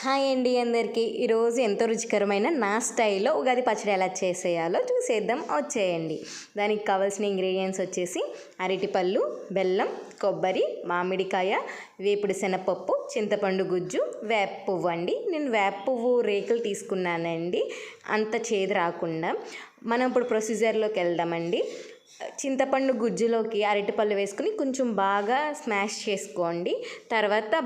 Hi అండి అందరికీ. ఈరోజు ఎంతో రుచికరమైన నా స్టైల్లో ఉగాది పచ్చడి ఎలా చేసేయాలో చూసేద్దాం, వచ్చేయండి. దానికి కావాల్సిన ఇంగ్రీడియంట్స్ వచ్చేసి అరటిపళ్ళు, బెల్లం, కొబ్బరి, మామిడికాయ, వేపుడు శనగపప్పు, చింతపండు గుజ్జు, వేప పువ్వు అండి. నేను వేప పువ్వు రేకులు తీసుకున్నానండి, అంత చేదు రాకుండా. మనం ఇప్పుడు ప్రొసీజర్లోకి వెళ్దామండి. చింతపండు గుజ్జులోకి అరటిపళ్ళు వేసుకుని కొంచెం బాగా స్మాష్ చేసుకోండి. తర్వాత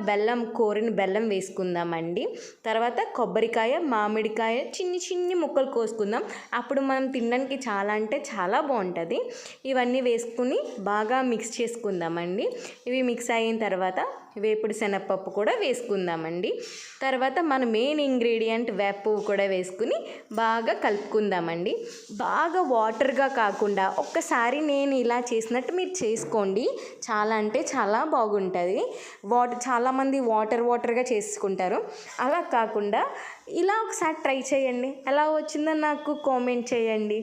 కోరిన బెల్లం వేసుకుందామండి. తర్వాత కొబ్బరికాయ, మామిడికాయ చిన్ని చిన్ని ముక్కలు కోసుకుందాం. అప్పుడు మనం తినడానికి చాలా అంటే చాలా బాగుంటుంది. ఇవన్నీ వేసుకుని బాగా మిక్స్ చేసుకుందామండి. ఇవి మిక్స్ అయిన తర్వాత వేపుడు శనగపప్పు కూడా వేసుకుందామండి. తర్వాత మన మెయిన్ ఇంగ్రీడియంట్ వేప పువ్వు కూడా వేసుకుని బాగా కలుపుకుందామండి. బాగా వాటర్గా కాకుండా ఒక్కసారి నేను ఇలా చేసినట్టు మీరు చేసుకోండి, చాలా అంటే చాలా బాగుంటుంది. చాలామంది వాటర్గా చేసుకుంటారు, అలా కాకుండా ఇలా ఒకసారి ట్రై చేయండి. ఎలా వచ్చిందో నాకు కామెంట్ చేయండి,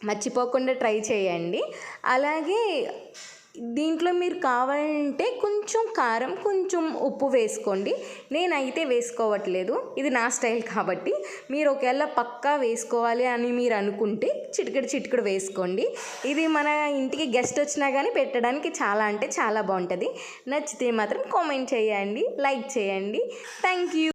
మర్చిపోకుండా ట్రై చేయండి. అలాగే దీంట్లో మీరు కావాలంటే కొంచెం కారం, కొంచెం ఉప్పు వేసుకోండి. నేనైతే వేసుకోవట్లేదు, ఇది నా స్టైల్ కాబట్టి. మీరు ఒకవేళ పక్కా వేసుకోవాలి అని మీరు అనుకుంటే చిటికెడు వేసుకోండి. ఇది మన ఇంటికి గెస్ట్ వచ్చినా కానీ పెట్టడానికి చాలా అంటే చాలా బాగుంటుంది. నచ్చితే మాత్రం కామెంట్ చేయండి, లైక్ చేయండి. Thank you.